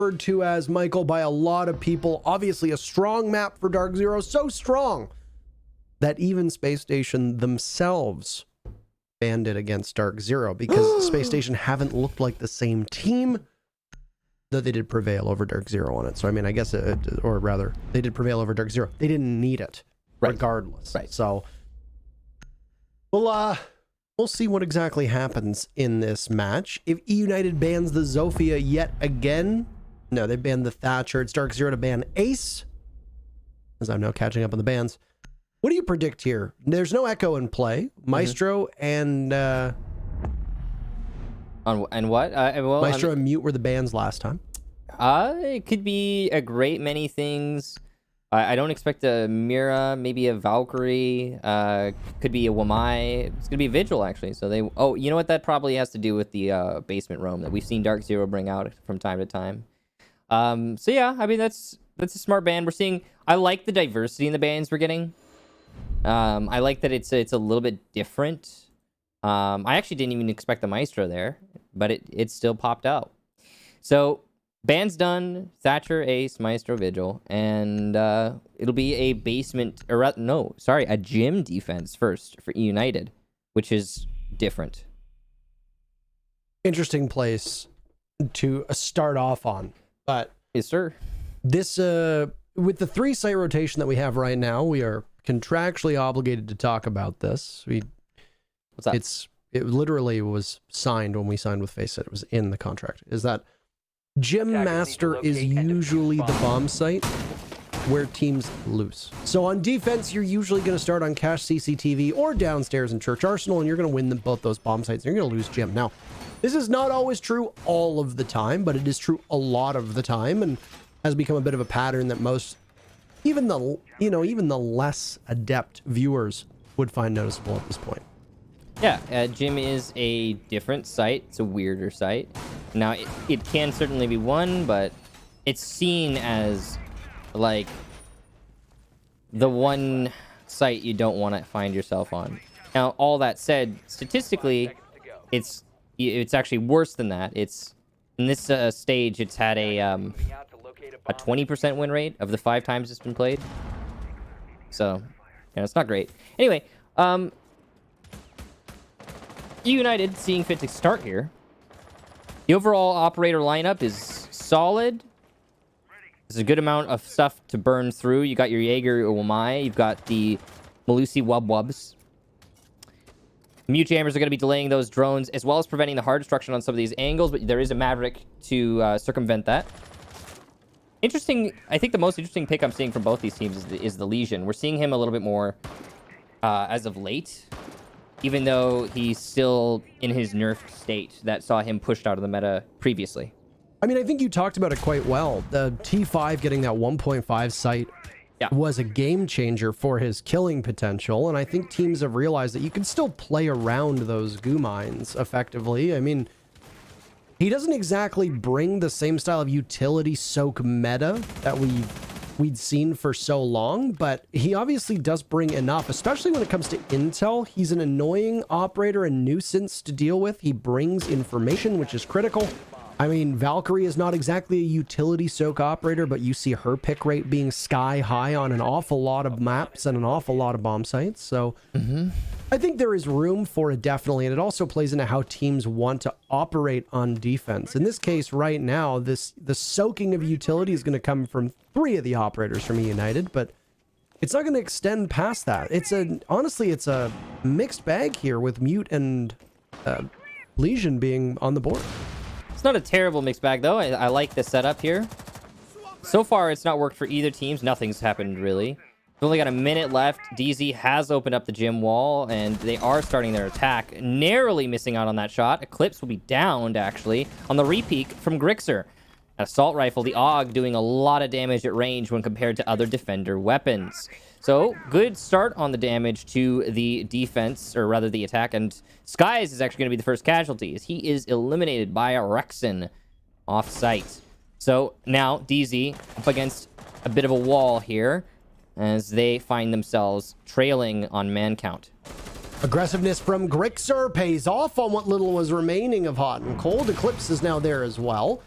referred to as, Michael, by a lot of people. Obviously a strong map for DarkZero, so strong that even Space Station themselves banned it against DarkZero because Space Station haven't looked like the same team, though they did prevail over DarkZero on it. So, I mean, I guess, or rather, they did prevail over DarkZero. They didn't need it, regardless. Right. So, we'll see what exactly happens in this match. If eUnited bans the Zofia yet again, no, they banned the Thatcher. It's DarkZero to ban Ace, as I'm now catching up on the bans. What do you predict here? There's no Echo in play. Maestro and... And what? Well, Maestro and Mute were the bans last time. It could be a great many things. I don't expect a Mira, maybe a Valkyrie, could be a Wamai. It's gonna be a Vigil actually. So they, oh, you know what? That probably has to do with the basement roam that we've seen DarkZero bring out from time to time. So yeah, I mean that's a smart ban. We're seeing. I like the diversity in the bans we're getting. I like that it's a little bit different. I actually didn't even expect the Maestro there, but it still popped out. So ban's done. Thatcher, Ace, Maestro, Vigil, and it'll be a basement, or no, sorry, a gym defense first for eUnited, which is different. Interesting place to start off on, but yes, sir. This with the 3 site rotation that we have right now, we are contractually obligated to talk about this. What's that? It literally was signed when we signed with FaceIt. It was in the contract. Is that Gym Master is usually the bomb site where teams lose. So on defense, you're usually going to start on Cache CCTV or downstairs in Church Arsenal, and you're going to win both those bomb sites, and you're going to lose Gym. Now, this is not always true all of the time, but it is true a lot of the time, and has become a bit of a pattern that most, even the less adept viewers would find noticeable at this point. Yeah, Gym is a different site. It's a weirder site. Now, it can certainly be won, but it's seen as, like, the one site you don't want to find yourself on. Now, all that said, statistically, it's actually worse than that. It's, in this stage, it's had a 20% win rate of the 5 times it's been played. So, yeah, it's not great. Anyway, eUnited seeing fit to start here. The overall operator lineup is solid. There's a good amount of stuff to burn through. You got your Jaeger Wamai. You've got the Malusi Wubs. Mute jammers are going to be delaying those drones as well as preventing the hard destruction on some of these angles, but there is a Maverick to circumvent that. Interesting. I think the most interesting pick I'm seeing from both these teams is the Legion. We're seeing him a little bit more as of late, even though he's still in his nerfed state that saw him pushed out of the meta previously. I mean, I think you talked about it quite well. The T5 getting that 1.5 site was a game changer for his killing potential, and I think teams have realized that you can still play around those goo mines effectively. I mean, he doesn't exactly bring the same style of utility soak meta that we'd seen for so long, but he obviously does bring enough, especially when it comes to intel. He's an annoying operator and nuisance to deal with. He brings information, which is critical. I mean, Valkyrie is not exactly a utility soak operator, but you see her pick rate being sky high on an awful lot of maps and an awful lot of bomb sites. So I think there is room for it, definitely, and it also plays into how teams want to operate on defense. In this case, right now, the soaking of utility is going to come from 3 of the operators from eUnited, but it's not going to extend past that. Honestly, it's a mixed bag here with Mute and Legion being on the board. It's not a terrible mixed bag, though. I like the setup here. So far, it's not worked for either teams. Nothing's happened, really. We've only got a minute left. DZ has opened up the gym wall, and they are starting their attack. Narrowly missing out on that shot. Eclipse will be downed, actually, on the repeak from Grixer. Assault rifle, the AUG, doing a lot of damage at range when compared to other defender weapons. So, good start on the damage to the defense, or rather the attack, and Skies is actually going to be the first casualty, as he is eliminated by a Rexen off-site. So, now, DZ up against a bit of a wall here, as they find themselves trailing on man count. Aggressiveness from Grixer pays off on what little was remaining of Hot and Cold. Eclipse is now there as well.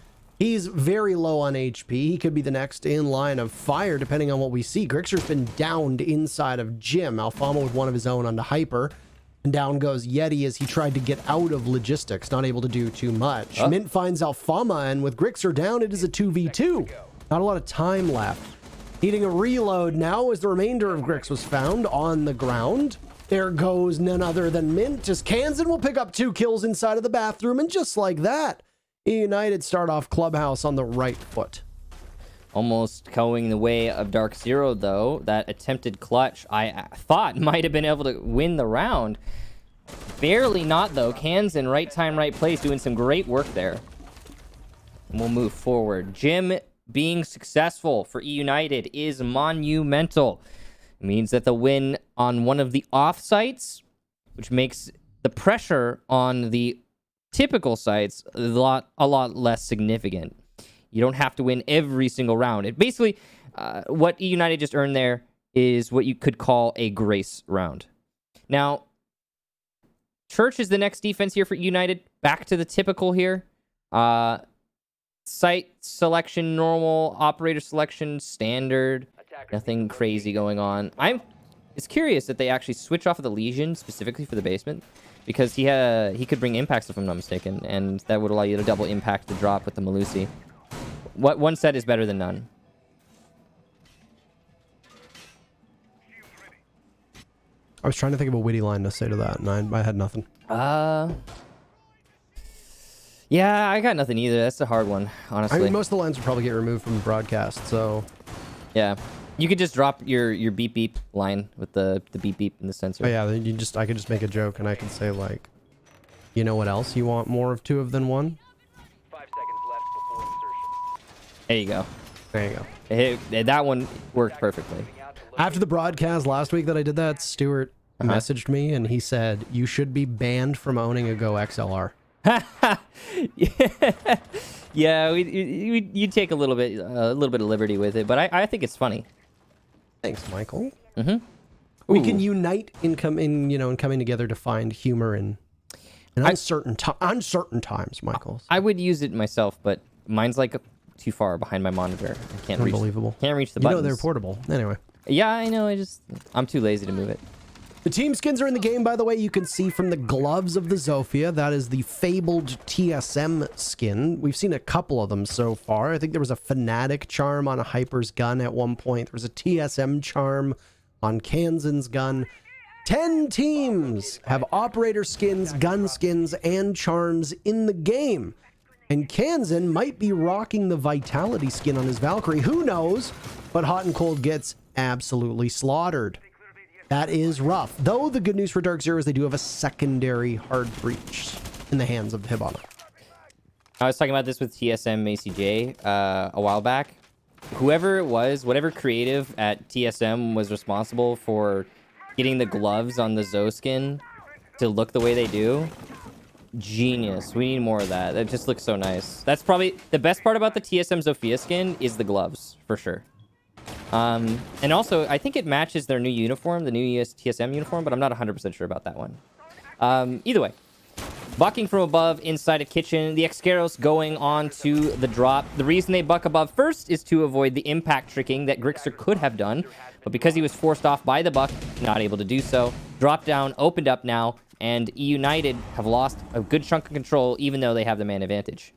He's very low on HP. He could be the next in line of fire, depending on what we see. Grixer's been downed inside of Jim. Alfama with one of his own onto Hyper. And down goes Yeti as he tried to get out of logistics, not able to do too much. Mint finds Alfama, and with Grixer down, it is a 2v2. Not a lot of time left. Needing a reload now as the remainder of Grix was found on the ground. There goes none other than Mint, as Kansan will pick up 2 kills inside of the bathroom, and just like that, eUnited start off Clubhouse on the right foot. Almost going the way of DarkZero, though. That attempted clutch, I thought might have been able to win the round. Barely not, though. Kansan, right time, right place, doing some great work there. And we'll move forward. Jim being successful for eUnited is monumental. It means that the win on one of the off sites, which makes the pressure on the typical sites a lot less significant. You don't have to win every single round. It basically, what eUnited just earned there is what you could call a grace round. Now, Church is the next defense here for eUnited. Back to the typical here. Site selection, normal. Operator selection, standard. Nothing crazy going on. It's curious that they actually switch off of the Legion specifically for the basement, because he could bring impacts, if I'm not mistaken, and that would allow you to double impact the drop with the Melusi. What one set is better than none. I was trying to think of a witty line to say to that, and I had nothing. Yeah, I got nothing either. That's a hard one, honestly. I mean, most of the lines would probably get removed from the broadcast, so... Yeah. You could just drop your beep beep line with the beep beep in the sensor. Oh yeah, I could just make a joke and I could say, like, you know what else you want more of 2 of than 1? 5 seconds left before insertion. There you go. There you go. That one worked perfectly. After the broadcast last week that I did that, Stuart messaged me and he said, you should be banned from owning a Go XLR. Yeah, you take a little bit of liberty with it, but I think it's funny. Thanks, Michael. We can unite in coming together to find humor in uncertain times, Michael. I would use it myself, but mine's like too far behind my monitor. I can't reach the buttons. They're portable. Anyway. Yeah, I know. I'm too lazy to move it. The team skins are in the game, by the way. You can see from the gloves of the Zofia. That is the fabled TSM skin. We've seen a couple of them so far. I think there was a Fnatic charm on a Hyper's gun at one point. There was a TSM charm on Kansan's gun. 10 teams have operator skins, gun skins, and charms in the game. And Kansan might be rocking the Vitality skin on his Valkyrie. Who knows? But Hot and Cold gets absolutely slaughtered. That is rough. Though the good news for DarkZero is they do have a secondary hard breach in the hands of the Hibana. I was talking about this with TSM ACJ a while back. Whoever it was, whatever creative at TSM was responsible for getting the gloves on the Zo skin to look the way they do, genius. We need more of that. It just looks so nice. That's probably the best part about the TSM Zofia skin is the gloves, for sure. And also, I think it matches their new uniform, the new TSM uniform, but I'm not 100% sure about that one. Either way, bucking from above inside a kitchen. The Excaros going on to the drop. The reason they buck above first is to avoid the impact tricking that Grixer could have done, but because he was forced off by the buck, not able to do so. Drop down, opened up now, and eUnited have lost a good chunk of control, even though they have the man advantage.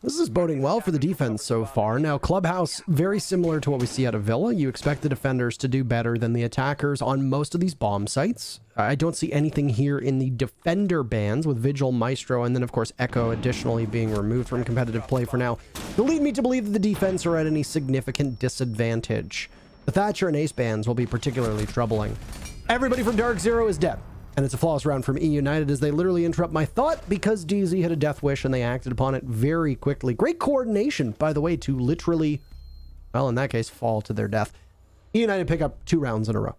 This is boding well for the defense so far. Now, Clubhouse, very similar to what we see out of Villa. You expect the defenders to do better than the attackers on most of these bomb sites. I don't see anything here in the defender bans with Vigil, Maestro, and then, of course, Echo additionally being removed from competitive play for now. To lead me to believe that the defense are at any significant disadvantage. The Thatcher and Ace bans will be particularly troubling. Everybody from DarkZero is dead. And it's a flawless round from eUnited as they literally interrupt my thought because DZ had a death wish and they acted upon it very quickly. Great coordination, by the way, to literally, well, in that case, fall to their death. eUnited pick up 2 rounds in a row.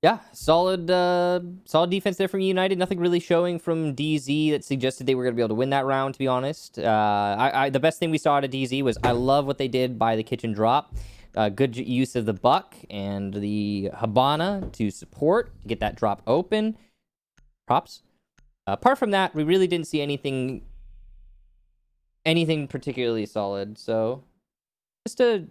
Yeah, solid defense there from eUnited. Nothing really showing from DZ that suggested they were going to be able to win that round, to be honest. The best thing we saw out of DZ was I love what they did by the kitchen drop. Good use of the buck and the Hibana to support, to get that drop open. Props. Apart from that, we really didn't see anything particularly solid. So just a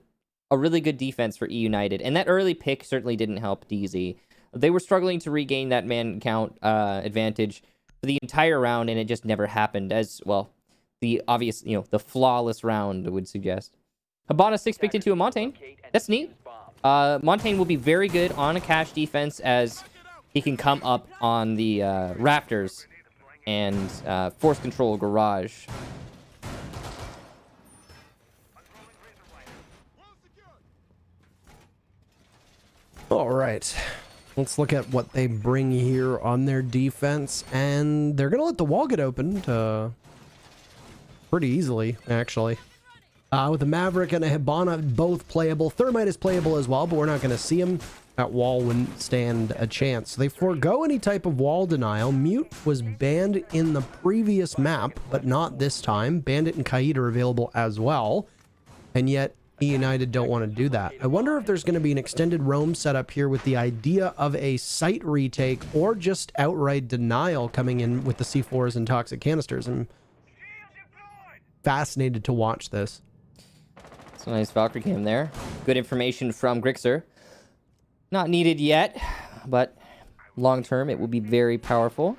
really good defense for eUnited. And that early pick certainly didn't help DZ. They were struggling to regain that man count advantage for the entire round, and it just never happened. As well, the obvious, the flawless round would suggest. Habana 6 picked into a Montaigne. That's neat. Montaigne will be very good on a cash defense, as he can come up on the rafters and force control garage. All right. Let's look at what they bring here on their defense. And they're going to let the wall get opened pretty easily, actually. With a Maverick and a Hibana both playable. Thermite is playable as well, but we're not going to see him. That wall wouldn't stand a chance. So they forego any type of wall denial. Mute was banned in the previous map, but not this time. Bandit and Kaid are available as well. And yet, eUnited don't want to do that. I wonder if there's going to be an extended roam setup here with the idea of a site retake or just outright denial coming in with the C4s and toxic canisters. I'm fascinated to watch this. It's a nice Valkyrie cam there. Good information from Grixer. Not needed yet, but long term it will be very powerful.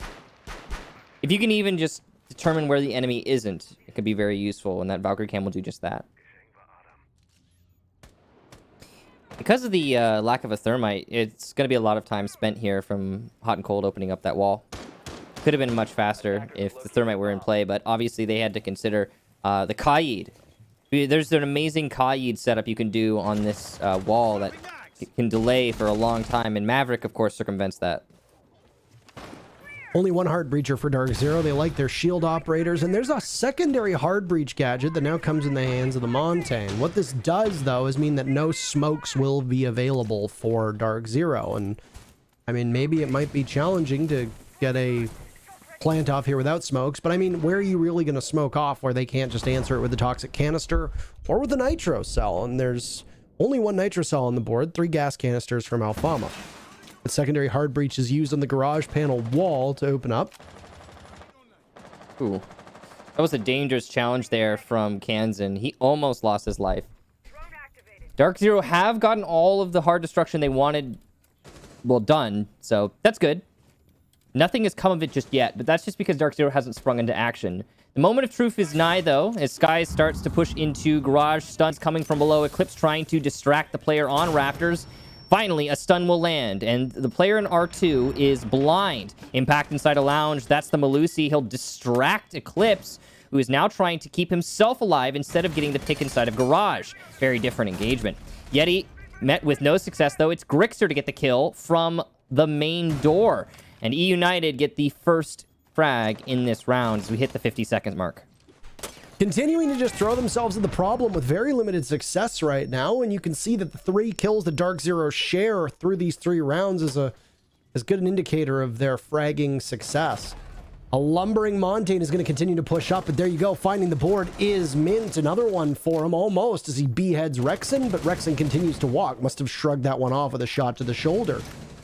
If you can even just determine where the enemy isn't, it could be very useful, and that Valkyrie cam will do just that. Because of the lack of a thermite, it's going to be a lot of time spent here from Hot and Cold opening up that wall. Could have been much faster if the thermite were in play, but obviously they had to consider the Kaid. There's an amazing Kaid setup you can do on this wall that can delay for a long time, and Maverick, of course, circumvents that. Only one hard breacher for DarkZero. They like their shield operators, and there's a secondary hard breach gadget that now comes in the hands of the Montaigne. What this does, though, is mean that no smokes will be available for DarkZero, and I mean, maybe it might be challenging to get a plant off here without smokes, but I mean, where are you really going to smoke off where they can't just answer it with a toxic canister or with a nitro cell? And there's only one nitro cell on the board, 3 gas canisters from Alfama. The secondary hard breach is used on the garage panel wall to open up. Ooh. That was a dangerous challenge there from Kansan. He almost lost his life. DarkZero have gotten all of the hard destruction they wanted, well, done, so that's good. Nothing has come of it just yet, but that's just because DarkZero hasn't sprung into action. The moment of truth is nigh, though, as Sky starts to push into garage. Stuns coming from below. Eclipse trying to distract the player on rafters. Finally, a stun will land, and the player in R2 is blind. Impact inside a lounge. That's the Malusi. He'll distract Eclipse, who is now trying to keep himself alive instead of getting the pick inside of garage. Very different engagement. Yeti met with no success, though. It's Grixer to get the kill from the main door. And eUnited get the first frag in this round as we hit the 50-second mark. Continuing to just throw themselves at the problem with very limited success right now, and you can see that the 3 kills that DarkZero share through these 3 rounds is as good an indicator of their fragging success. A lumbering Montaigne is going to continue to push up, but there you go, finding the board is Mint. Another one for him almost as he beheads Rexen, but Rexen continues to walk. Must have shrugged that one off with a shot to the shoulder.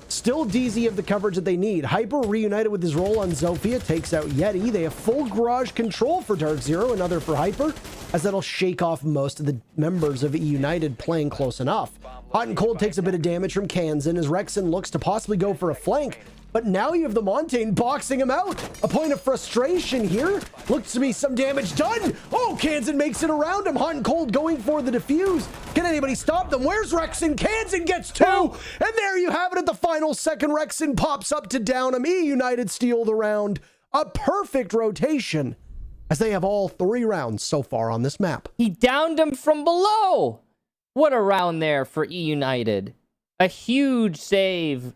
Still DZ of the coverage that they need. Hyper reunited with his role on Zofia, takes out Yeti. They have full garage control for DarkZero, another for Hyper, as that'll shake off most of the members of eUnited playing close enough. Hot and Cold takes a bit of damage from Kansan as Rexen looks to possibly go for a flank, but now you have the Montaigne boxing him out. A point of frustration here. Looks to be some damage done. Oh, Kansan makes it around him. Hot and Cold going for the defuse. Can anybody stop them? Where's Rexen? Kansan gets 2. And there you have it at the final second. Rexen pops up to down him. eUnited steal the round. A perfect rotation as they have all 3 rounds so far on this map. He downed him from below. What a round there for eUnited. A huge save.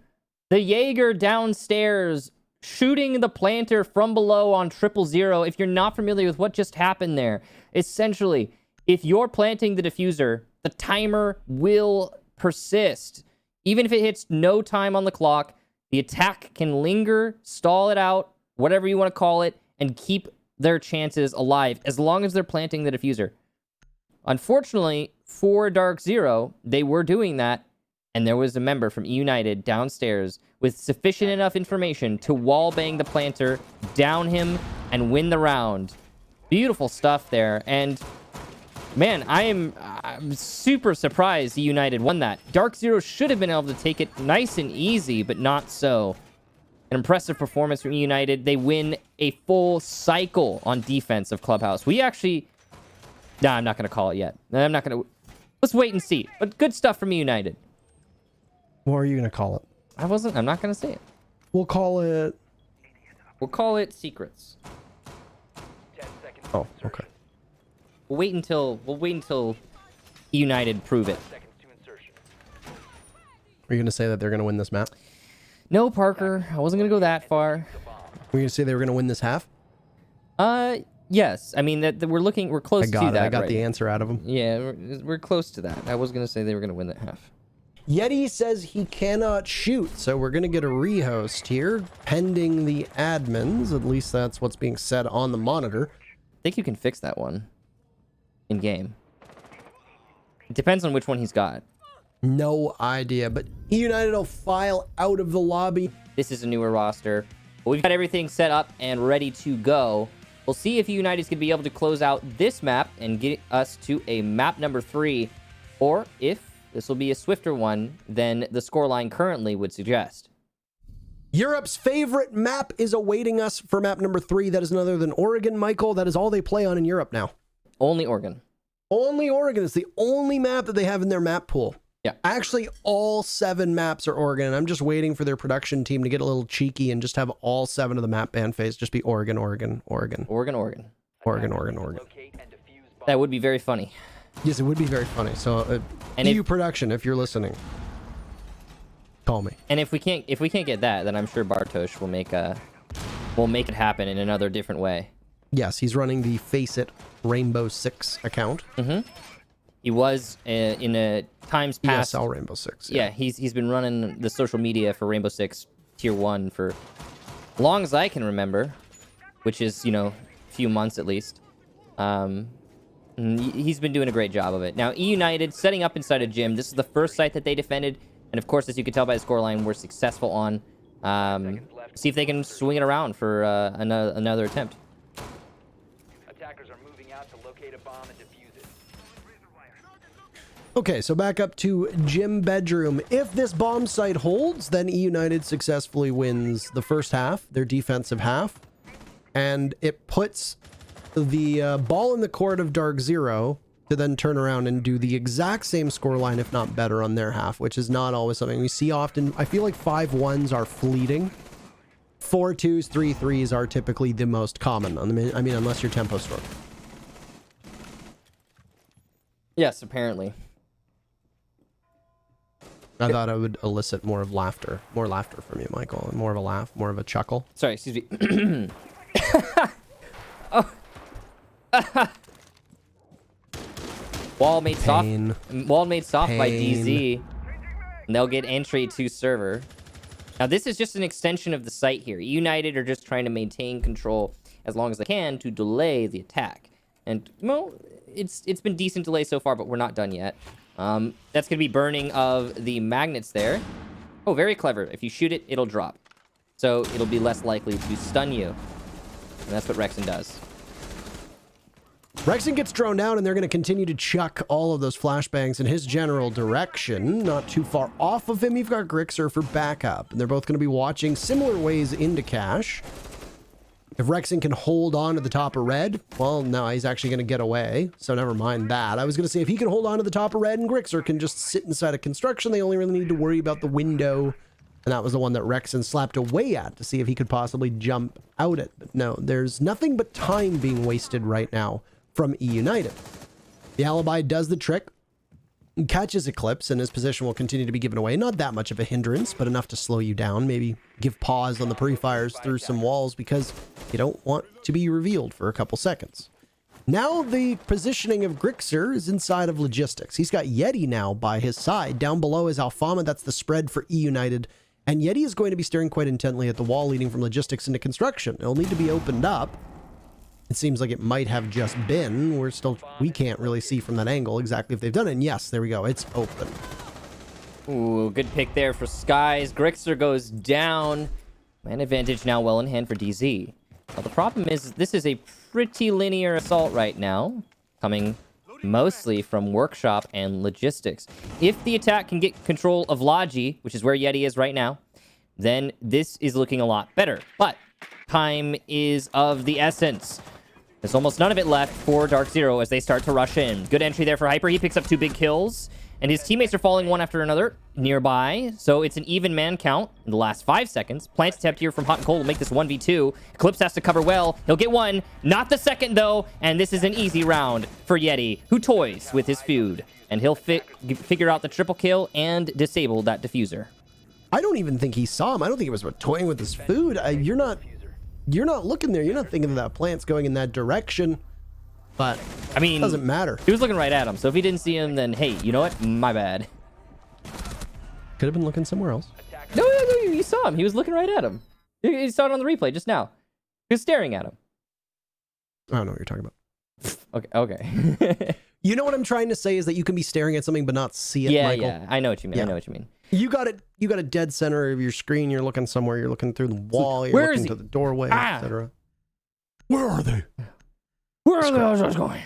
The Jaeger downstairs shooting the planter from below on 000. If you're not familiar with what just happened there, essentially, if you're planting the diffuser, the timer will persist. Even if it hits no time on the clock, the attack can linger, stall it out, whatever you want to call it, and keep their chances alive as long as they're planting the diffuser. Unfortunately, for DarkZero, they were doing that, and there was a member from eUnited downstairs with sufficient enough information to wallbang the planter, down him, and win the round. Beautiful stuff there. And man, I'm super surprised eUnited won that. DarkZero should have been able to take it nice and easy, but not so. An impressive performance from eUnited. They win a full cycle on defense of Clubhouse. We actually... Nah, I'm not going to call it yet. I'm not going to... Let's wait and see. But good stuff from eUnited. What are you going to call it? I'm not going to say it. We'll call it... We'll call it secrets. 10 seconds. Oh, okay. We'll wait until eUnited prove it. Seconds to insertion. Are you going to say that they're going to win this map? No, Parker. I wasn't going to go that far. The bomb. Were you going to say they were going to win this half? Yes. I mean, that we're close I to got it. that. I got right the now. answer out of him. Yeah, we're close to that. I was going to say they were going to win that half. Yeti says he cannot shoot, so we're going to get a rehost here, pending the admins. At least that's what's being said on the monitor. I think you can fix that one in game. It depends on which one he's got. No idea, but eUnited will file out of the lobby. This is a newer roster. But we've got everything set up and ready to go. We'll see if eUnited is going to be able to close out this map and get us to a map number 3, or if this will be a swifter one than the scoreline currently would suggest. Europe's favorite map is awaiting us for map number 3. That is none other than Oregon, Michael. That is all they play on in Europe now. Only Oregon. Only Oregon is the only map that they have in their map pool. Yeah. Actually, all 7 maps are Oregon. I'm just waiting for their production team to get a little cheeky and just have all 7 of the map ban phase just be Oregon, Oregon, Oregon. Oregon, Oregon. Oregon, Oregon, Oregon. Locate and defuse bomb. That would be very funny. Yes, it would be very funny. So, And EU production, if you're listening, call me. And if we can't get that, then I'm sure Bartosz will make it happen in another different way. Yes, he's running the Face It Rainbow Six account. Mm-hmm. He was in a times past. ESL Rainbow Six. Yeah, he's been running the social media for Rainbow Six Tier 1 for as long as I can remember, which is, a few months at least. And he's been doing a great job of it. Now, eUnited setting up inside a gym. This is the first site that they defended. And of course, as you can tell by the scoreline, we're successful on. See if they can swing it around for another attempt. Attackers are moving out to locate a bomb and defuse it. Okay, so back up to gym bedroom. If this bomb site holds, then eUnited successfully wins the first half, their defensive half. And it puts the ball in the court of DarkZero to then turn around and do the exact same scoreline, if not better, on their half, which is not always something we see often. I feel like 5-1s are fleeting. 4-2s, 3-3s are typically the most common. I mean, unless you're tempo storm. Yes, apparently. I thought I would elicit more laughter from you, Michael, and more of a laugh, more of a chuckle. Sorry, excuse me. Oh. Wall made soft. Wall made soft by DZ. And they'll get entry to server. Now, this is just an extension of the site here. eUnited are just trying to maintain control as long as they can to delay the attack. And, well, it's been decent delay so far, but we're not done yet. That's going to be burning of the magnets there. Oh, very clever. If you shoot it, it'll drop. So it'll be less likely to stun you. And that's what Rexon does. Rexon gets thrown down, and they're going to continue to chuck all of those flashbangs in his general direction. Not too far off of him, you've got Grixer for backup. And they're both going to be watching similar ways into cash. If Rexon can hold on to the top of red, well, no, he's actually going to get away. So never mind that. I was going to say, if he can hold on to the top of red and Grixer can just sit inside of construction, they only really need to worry about the window. And that was the one that Rexon slapped away at to see if he could possibly jump out it. But no, there's nothing but time being wasted right now from eUnited. The alibi does the trick, catches Eclipse, and his position will continue to be given away. Not that much of a hindrance, but enough to slow you down. Maybe give pause on the pre-fires through some walls because you don't want to be revealed for a couple seconds. Now the positioning of Grixer is inside of logistics. He's got Yeti now by his side. Down below is Alfama. That's the spread for eUnited. And Yeti is going to be staring quite intently at the wall leading from logistics into construction. It'll need to be opened up. It seems like it might have just been. We can't really see from that angle exactly if they've done it. And yes, there we go. It's open. Ooh, good pick there for Skies. Grixer goes down. Man advantage now well in hand for DZ. Now, the problem is this is a pretty linear assault right now, coming mostly from Workshop and Logistics. If the attack can get control of Logi, which is where Yeti is right now, then this is looking a lot better. But time is of the essence. There's almost none of it left for DarkZero as they start to rush in. Good entry there for Hyper. He picks up 2 big kills, and his teammates are falling one after another nearby. So it's an even man count in the last 5 seconds. Plants attempt here from Hot and Cold will make this 1v2. Eclipse has to cover well. He'll get one. Not the second, though. And this is an easy round for Yeti, who toys with his feud. And he'll figure out the triple kill and disable that diffuser. I don't even think he saw him. I don't think it was about toying with his food. You're not looking there. You're not thinking that plant's going in that direction. But I mean, it doesn't matter. He was looking right at him. So if he didn't see him, then hey, you know what? My bad. Could have been looking somewhere else. No, you saw him. He was looking right at him. You saw it on the replay just now. He was staring at him. I don't know what you're talking about. Okay. You know what I'm trying to say is that you can be staring at something but not see it, yeah, Michael. Yeah, I know what you mean. Yeah. I know what you mean. You got a dead center of your screen. You're looking somewhere. You're looking through the wall. You're Where looking is he? to the doorway, Ah! etc. Where are they? Where are the others going?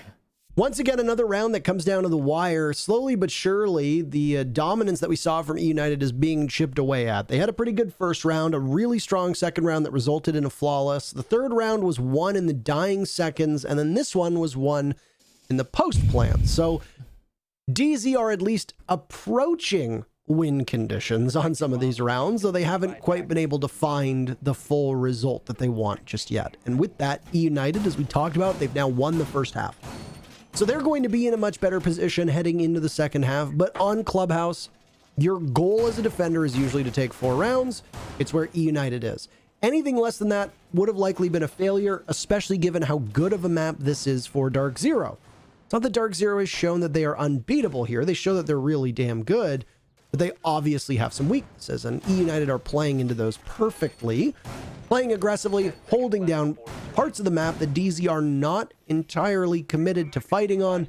Once again, another round that comes down to the wire. Slowly but surely, the dominance that we saw from eUnited is being chipped away at. They had a pretty good first round, a really strong second round that resulted in a flawless. The third round was won in the dying seconds, and then this one was won in the post plant. So DZ are at least approaching win conditions on some of these rounds, though they haven't quite been able to find the full result that they want just yet. And with that, eUnited, as we talked about, they've now won the first half. So they're going to be in a much better position heading into the second half. But on Clubhouse, your goal as a defender is usually to take 4 rounds. It's where eUnited is. Anything less than that would have likely been a failure, especially given how good of a map this is for DarkZero. It's not that DarkZero has shown that they are unbeatable here. They show that they're really damn good, but they obviously have some weaknesses, and eUnited are playing into those perfectly, playing aggressively, holding down parts of the map that DZ are not entirely committed to fighting on,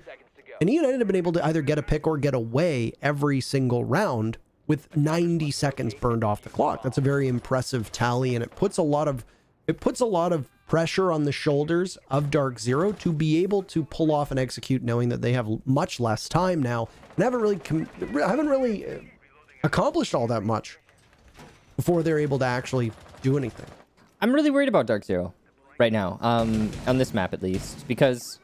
and eUnited have been able to either get a pick or get away every single round with 90 seconds burned off the clock. That's a very impressive tally, and it puts a lot of pressure on the shoulders of DarkZero to be able to pull off and execute, knowing that they have much less time now and haven't really accomplished all that much before they're able to actually do anything. I'm really worried about DarkZero right now, on this map at least, because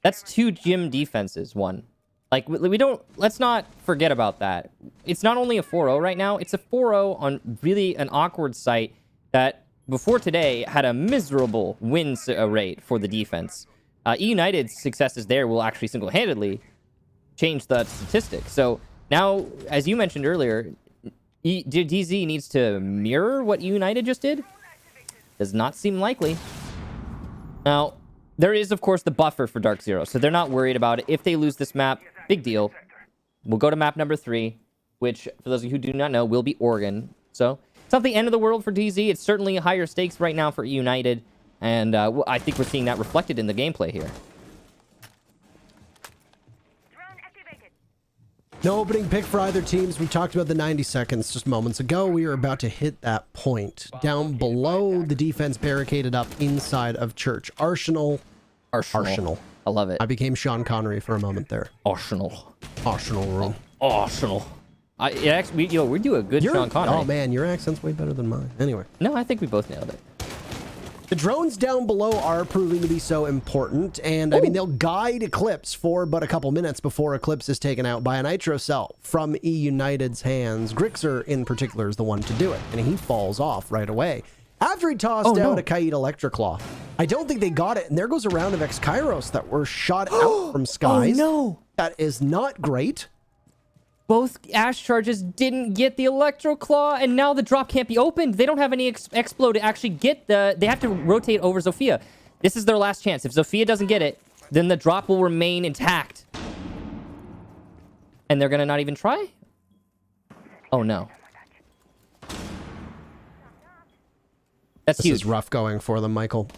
that's 2 gym defenses. One, like let's not forget about that. It's not only a 4-0 right now; it's a 4-0 on really an awkward site that before today had a miserable win rate for the defense. eUnited's successes there will actually single-handedly change that statistic. So now, as you mentioned earlier, DZ needs to mirror what eUnited just did. Does not seem likely. Now, there is, of course, the buffer for DarkZero, so they're not worried about it. If they lose this map, big deal. We'll go to map number 3, which, for those of you who do not know, will be Oregon. So it's not the end of the world for DZ. It's certainly higher stakes right now for eUnited, and I think we're seeing that reflected in the gameplay here. No opening pick for either teams. We talked about the 90 seconds just moments ago. We are about to hit that point. Down below, the defense barricaded up inside of Church. Arsenal. I love it. I became Sean Connery for a moment there. Arsenal room. Arsenal. We do a good Sean Connery. Oh man, your accent's way better than mine. Anyway. No, I think we both nailed it. The drones down below are proving to be so important, and I mean, they'll guide Eclipse for but a couple minutes before Eclipse is taken out by a Nitro Cell from eUnited's hands. Grixer, in particular, is the one to do it, and he falls off right away. After he tossed out a Kaid Electroclaw. I don't think they got it, and there goes a round of X-Kairos that were shot out from skies. Oh, no. That is not great. Both Ash charges didn't get the Electro Claw, and now the drop can't be opened. They don't have any Explo to actually get the... They have to rotate over Zofia. This is their last chance. If Zofia doesn't get it, then the drop will remain intact. And they're going to not even try? Oh, no. That's This huge. is rough going for them, Michael.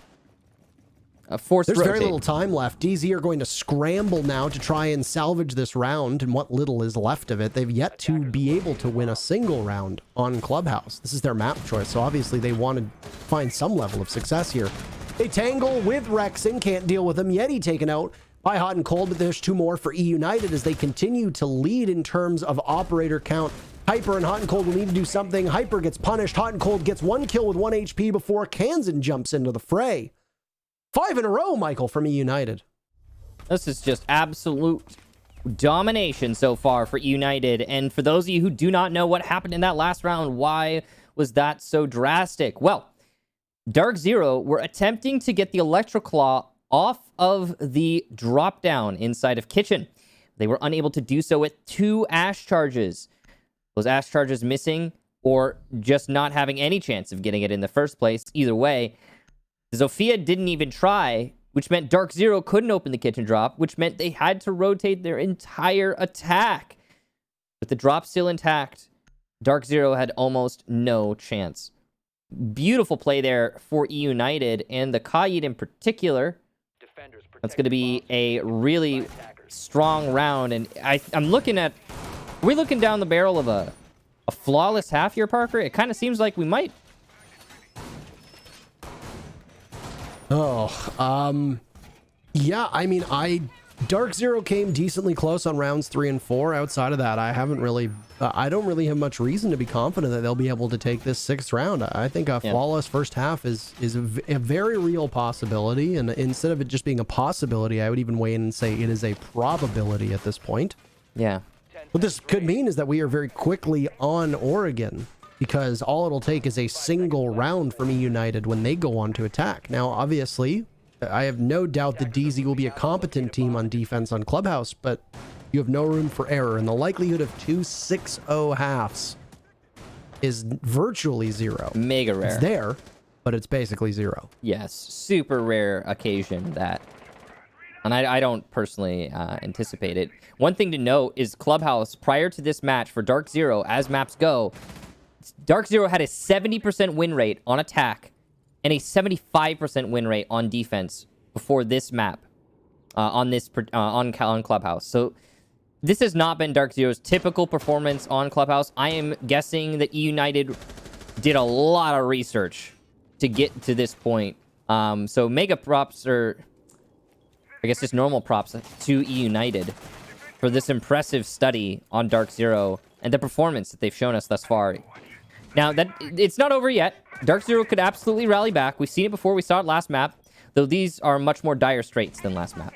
Forced There's rotate. very little time left. DZ are going to scramble now to try and salvage this round, and what little is left of it. They've yet to be able to win a single round on Clubhouse. This is their map choice, so obviously they want to find some level of success here. They tangle with Rexon, can't deal with him. Yeti taken out by Hot and Cold, but there's 2 more for eUnited as they continue to lead in terms of operator count. Hyper and Hot and Cold will need to do something. Hyper gets punished. Hot and Cold gets 1 kill with 1 HP before Kansan jumps into the fray. 5 in a row, Michael, from eUnited. This is just absolute domination so far for eUnited. And for those of you who do not know what happened in that last round, why was that so drastic? Well, DarkZero were attempting to get the Electroclaw off of the drop down inside of Kitchen. They were unable to do so with 2 Ash charges. Those Ash charges missing or just not having any chance of getting it in the first place. Either way, Zofia didn't even try, which meant DarkZero couldn't open the kitchen drop, which meant they had to rotate their entire attack. With the drop still intact, DarkZero had almost no chance. Beautiful play there for eUnited, and the Kayid in particular. That's going to be a really strong round, and I'm looking at... Are we looking down the barrel of a flawless half here, Parker? It kind of seems like we might. Yeah, I mean, DarkZero came decently close on rounds 3 and 4. Outside of that, I don't really have much reason to be confident that they'll be able to take this 6th round. I think a flawless first half is a very real possibility, and instead of it just being a possibility, I would even weigh in and say it is a probability at this point. Yeah. What this could mean is that we are very quickly on Oregon, because all it'll take is a single round from eUnited when they go on to attack. Now, obviously, I have no doubt that DZ will be a competent team on defense on Clubhouse, but you have no room for error, and the likelihood of 2 6-0 halves is virtually 0. Mega rare. It's there, but it's basically 0. Yes, super rare occasion that. And I don't personally anticipate it. One thing to note is Clubhouse, prior to this match for DarkZero, as maps go, DarkZero had a 70% win rate on attack and a 75% win rate on defense before this map on Clubhouse. So this has not been DarkZero's typical performance on Clubhouse. I am guessing that eUnited did a lot of research to get to this point. So mega props, or I guess just normal props to eUnited for this impressive study on DarkZero and the performance that they've shown us thus far. Now, it's not over yet. DarkZero could absolutely rally back. We've seen it before. We saw it last map, though these are much more dire straits than last map.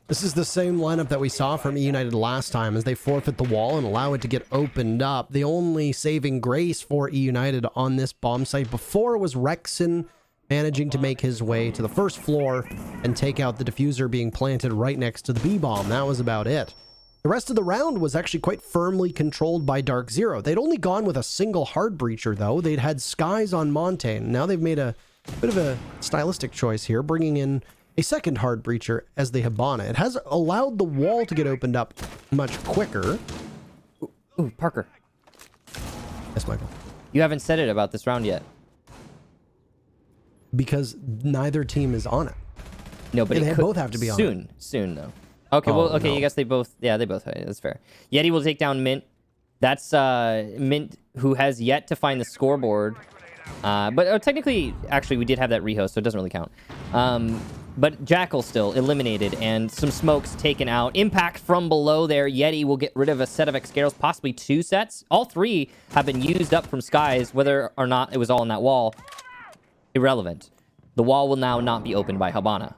This is the same lineup that we saw from eUnited last time as they forfeit the wall and allow it to get opened up. The only saving grace for eUnited on this bomb site before was Rexon managing to make his way to the first floor and take out the diffuser being planted right next to the B-bomb. That was about it. The rest of the round was actually quite firmly controlled by DarkZero. They'd only gone with a single hard breacher, though. They'd had Skies on Montaigne. Now they've made a bit of a stylistic choice here, bringing in a second hard breacher as the Hibana. It has allowed the wall to get opened up much quicker. Ooh, Parker. Yes, Michael. You haven't said it about this round yet. Because neither team is on it. No, but they both have to be on it. Soon, though. Okay, well, okay, no. I guess they both... Yeah, they both... That's fair. Yeti will take down Mint. That's Mint, who has yet to find the scoreboard. But technically, actually, we did have that rehost, so it doesn't really count. But Jackal still eliminated, and some smokes taken out. Impact from below there. Yeti will get rid of a set of Excaros, possibly 2 sets. All 3 have been used up from Skies, whether or not it was all in that wall. Irrelevant. The wall will now not be opened by Hibana.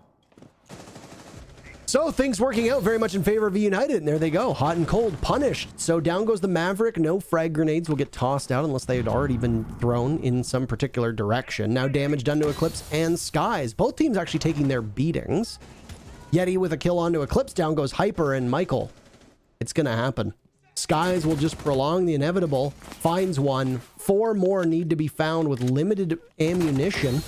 So things working out very much in favor of eUnited, and there they go. Hot and Cold punished. So down goes the Maverick. No frag grenades will get tossed out unless they had already been thrown in some particular direction. Now damage done to Eclipse and Skies. Both teams actually taking their beatings. Yeti with a kill onto Eclipse. Down goes Hyper and Michael. It's going to happen. Skies will just prolong the inevitable. Finds one. 4 more need to be found with limited ammunition.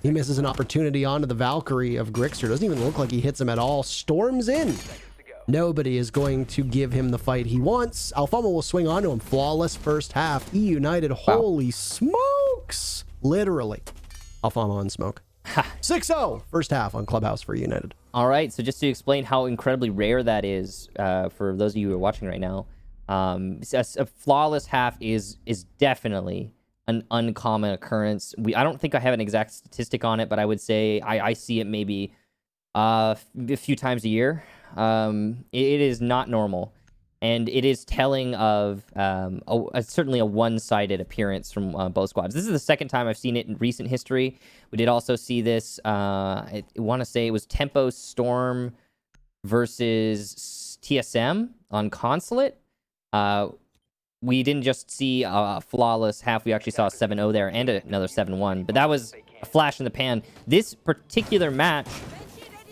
He misses an opportunity onto the Valkyrie of Grixter. Doesn't even look like he hits him at all. Storms in. Nobody is going to give him the fight he wants. Alfama will swing onto him. Flawless first half. eUnited, holy smokes. Literally. Alfama and Smoke. 6-0 first half on Clubhouse for United. All right, so just to explain how incredibly rare that is for those of you who are watching right now, a flawless half is definitely an uncommon occurrence. I don't think I have an exact statistic on it, but I would say I see it maybe a few times a year. It is not normal, and it is telling of certainly a one-sided appearance from both squads. This is the second time I've seen it in recent history. We did also see this, I want to say it was Tempo Storm versus TSM on Consulate. We didn't just see a flawless half, we actually saw a 7-0 there and another 7-1, but that was a flash in the pan. This particular match,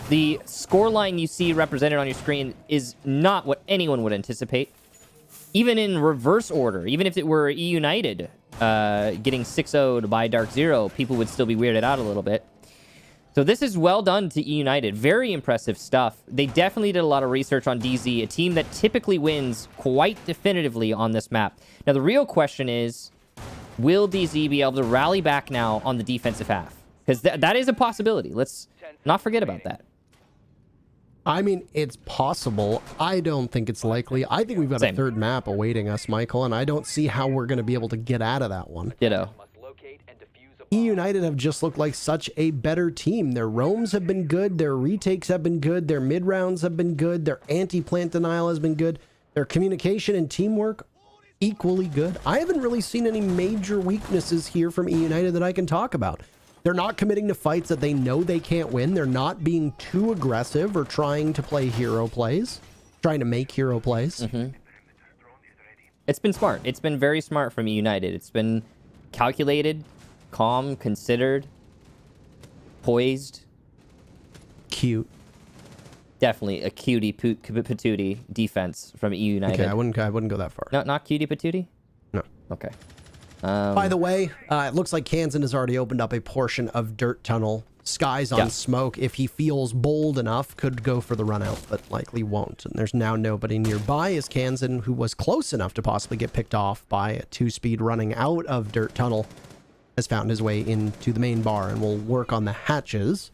the scoreline you see represented on your screen is not what anyone would anticipate. Even in reverse order, even if it were eUnited getting 6-0'd by DarkZero, people would still be weirded out a little bit. So this is well done to eUnited. Very impressive stuff. They definitely did a lot of research on DZ, a team that typically wins quite definitively on this map. Now, the real question is, will DZ be able to rally back now on the defensive half? Because that is a possibility. Let's not forget about that. I mean, it's possible. I don't think it's likely. I think we've got a third map awaiting us, Michael, and I don't see how we're going to be able to get out of that one. Ditto. eUnited have just looked like such a better team. Their roams have been good. Their retakes have been good. Their mid-rounds have been good. Their anti-plant denial has been good. Their communication and teamwork, equally good. I haven't really seen any major weaknesses here from eUnited that I can talk about. They're not committing to fights that they know they can't win. They're not being too aggressive or trying to play hero plays, trying to make hero plays. Mm-hmm. It's been smart. It's been very smart from eUnited. It's been calculated, calm, considered, poised. Cute. Definitely a cutie patootie defense from eUnited. Okay, I wouldn't go that far. No, not cutie patootie? No. Okay. By the way, it looks like Kansan has already opened up a portion of Dirt Tunnel. Skies on Smoke, if he feels bold enough, could go for the run out, but likely won't. And there's now nobody nearby as Kansan, who was close enough to possibly get picked off by a 2-speed running out of Dirt Tunnel, has found his way into the main bar and will work on the hatches.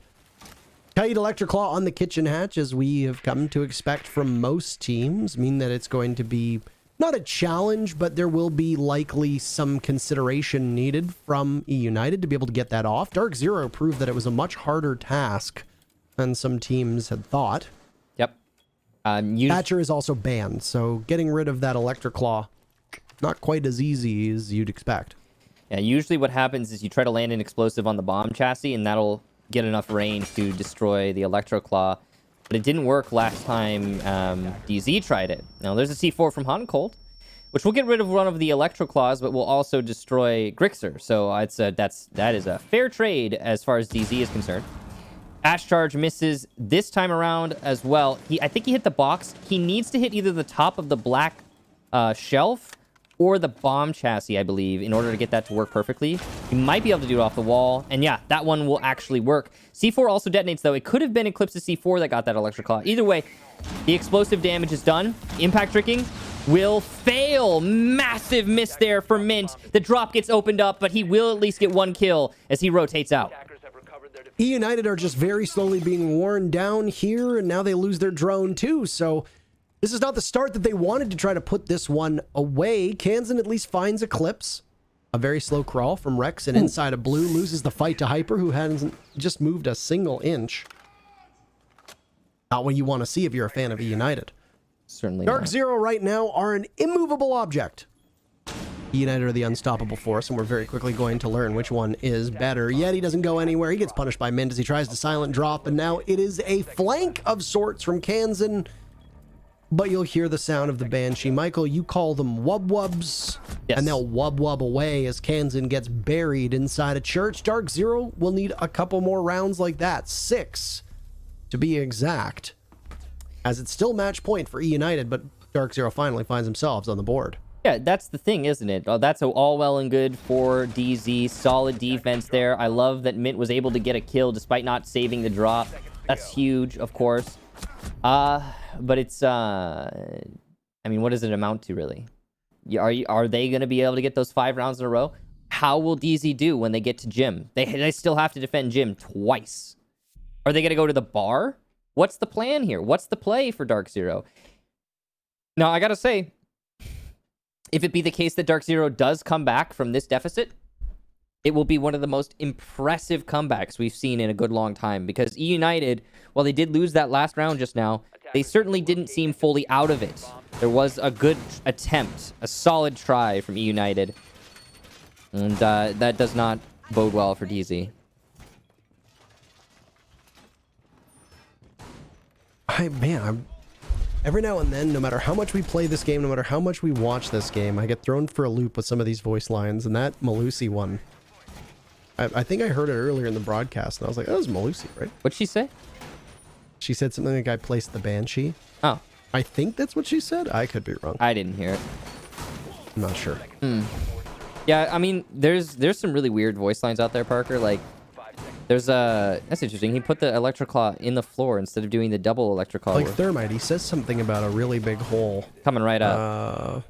Kite Electroclaw on the kitchen hatch, as we have come to expect from most teams, mean that it's going to be not a challenge, but there will be likely some consideration needed from eUnited to be able to get that off. DarkZero proved that it was a much harder task than some teams had thought. Yep. Thatcher is also banned, so getting rid of that Electroclaw, not quite as easy as you'd expect. Yeah, usually what happens is you try to land an explosive on the bomb chassis, and that'll get enough range to destroy the Electroclaw. But it didn't work last time DZ tried it. Now, there's a C4 from Hot and Cold, which will get rid of one of the Electroclaws, but will also destroy Grixer. So that is a fair trade as far as DZ is concerned. Ash Charge misses this time around as well. I think he hit the box. He needs to hit either the top of the black shelf or the bomb chassis, I believe, in order to get that to work perfectly. You might be able to do it off the wall. And yeah, that one will actually work. C4 also detonates, though. It could have been Eclipse's C4 that got that Electroclaw. Either way, the explosive damage is done. Impact tricking will fail. Massive miss there for Mint. The drop gets opened up, but he will at least get one kill as he rotates out. eUnited are just very slowly being worn down here, and now they lose their drone too, so this is not the start that they wanted to try to put this one away. Kansan at least finds Eclipse. A very slow crawl from Rex and inside of Blue, loses the fight to Hyper, who hasn't just moved a single inch. Not what you want to see if you're a fan of eUnited. Certainly DarkZero right now are an immovable object. eUnited are the unstoppable force, and we're very quickly going to learn which one is better. Yet he doesn't go anywhere. He gets punished by Mint as he tries to silent drop, and now it is a flank of sorts from Kansan. But you'll hear the sound of the Banshee. Michael, you call them wub-wubs, yes, and they'll wub-wub away as Kansan gets buried inside a church. DarkZero will need a couple more rounds like that. 6, to be exact, as it's still match point for eUnited, but DarkZero finally finds themselves on the board. Yeah, that's the thing, isn't it? That's all well and good for DZ. Solid defense there. I love that Mint was able to get a kill despite not saving the drop. That's huge, of course. But it's, I mean, what does it amount to, really? Are they going to be able to get those 5 rounds in a row? how will DZ do when they get to gym? They still have to defend gym twice. Are they going to go to the bar? What's the plan here? What's the play for DarkZero? Now, I got to say, if it be the case that DarkZero does come back from this deficit, it will be one of the most impressive comebacks we've seen in a good long time, because eUnited, while they did lose that last round just now, they certainly didn't seem fully out of it. There was a good attempt, a solid try from eUnited, and that does not bode well for DZ. Every now and then, no matter how much we play this game, no matter how much we watch this game, I get thrown for a loop with some of these voice lines, and that Malusi one, I think I heard it earlier in the broadcast, and I was like, that was Malusi, right? What'd she say? She said something like, I placed the Banshee. Oh. I think that's what she said. I could be wrong. I didn't hear it. I'm not sure. Yeah, I mean, there's some really weird voice lines out there, Parker. Like, there's that's interesting. He put the Electroclaw in the floor instead of doing the double Electroclaw. Like Thermite, he says something about a really big hole. Coming right up.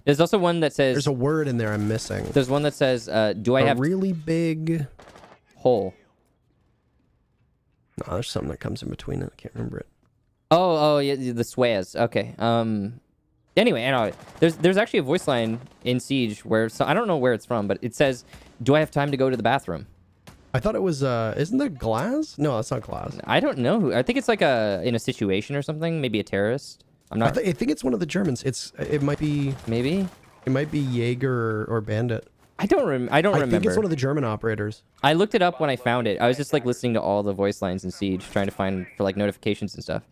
There's also one that says... There's a word in there I'm missing. There's one that says, do I have... A really big... hole. No, there's something that comes in between it. I can't remember it. Oh, yeah, the Swayas. Okay. Anyway, there's actually a voice line in Siege where... So I don't know where it's from, but it says, do I have time to go to the bathroom? I thought it was, isn't that Glass? No, that's not Glass. I don't know who. I think it's like in a situation or something. Maybe a terrorist. I'm not... I think it's one of the Germans. It might be... Maybe? It might be Jaeger or Bandit. I don't remember. I think it's one of the German operators. I looked it up when I found it. I was just like listening to all the voice lines in Siege, trying to find for like notifications and stuff.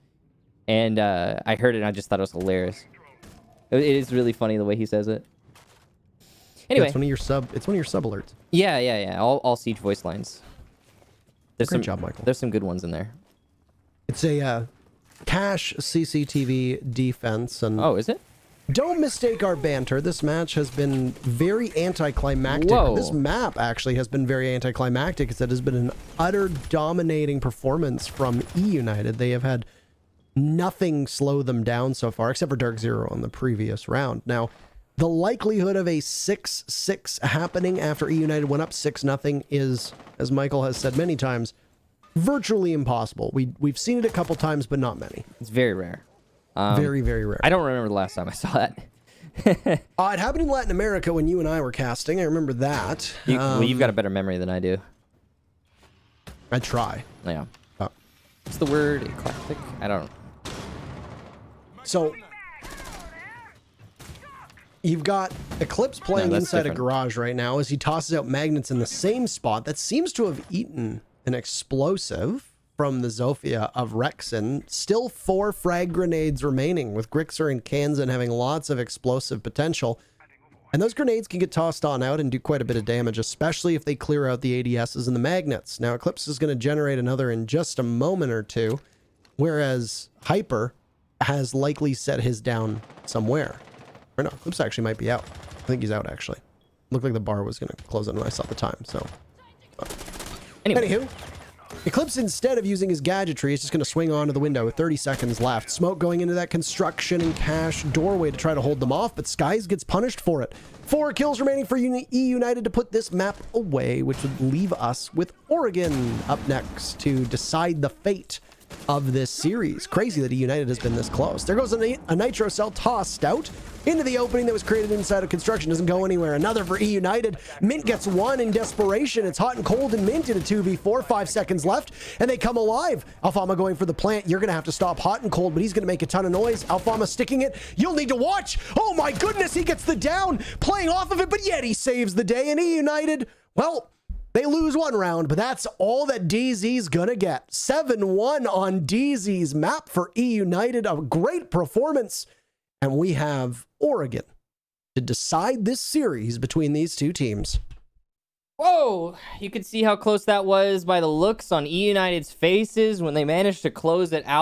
And I heard it and I just thought it was hilarious. It is really funny the way he says it. Anyway, yeah, it's one of your sub alerts. Yeah. All Siege voice lines. Great job, Michael. There's some good ones in there. It's a cache CCTV defense, and oh, is it? Don't mistake our banter. This match has been very anticlimactic. Whoa. This map actually has been very anticlimactic, because it has been an utter dominating performance from eUnited. They have had nothing slow them down so far, except for DarkZero on the previous round. Now, the likelihood of a 6-6 happening after eUnited went up 6-0 is, as Michael has said many times, virtually impossible. We've seen it a couple times, but not many. It's very rare. Very, very rare. I don't remember the last time I saw that. It happened in Latin America when you and I were casting. I remember that. Well, you've got a better memory than I do. I try. Yeah. What's the word? Eclectic? I don't know. So, you've got Eclipse playing inside a garage right now as he tosses out magnets in the same spot that seems to have eaten an explosive from the Zofia of Rexon. Still 4 frag grenades remaining, with Grixer and Kansan having lots of explosive potential. And those grenades can get tossed on out and do quite a bit of damage, especially if they clear out the ADSs and the magnets. Now, Eclipse is going to generate another in just a moment or two, whereas Hyper has likely set his down somewhere. Or no, Eclipse actually might be out. I think he's out, actually. Looked like the bar was going to close out when I saw the time, so... Anywho, Eclipse, instead of using his gadgetry, is just going to swing onto the window with 30 seconds left. Smoke going into that construction and cache doorway to try to hold them off, but Skies gets punished for it. 4 kills remaining for eUnited to put this map away, which would leave us with Oregon up next to decide the fate of this series. Crazy that eUnited has been this close. There goes a nitro cell tossed out into the opening that was created inside of construction. Doesn't go anywhere. Another for eUnited. Mint gets one in desperation. It's hot and cold and Mint in a 2v4. 5 seconds left and they come alive. Alfama going for the plant. You're gonna have to stop hot and cold, but he's gonna make a ton of noise. Alfama sticking it. You'll need to watch. Oh my goodness, he gets the down, playing off of it, but yet he saves the day. And eUnited, well, they lose one round, but that's all that DZ's gonna get. 7-1 on DZ's map for eUnited. A great performance. And we have Oregon to decide this series between these two teams. Whoa! You could see how close that was by the looks on eUnited's faces when they managed to close it out.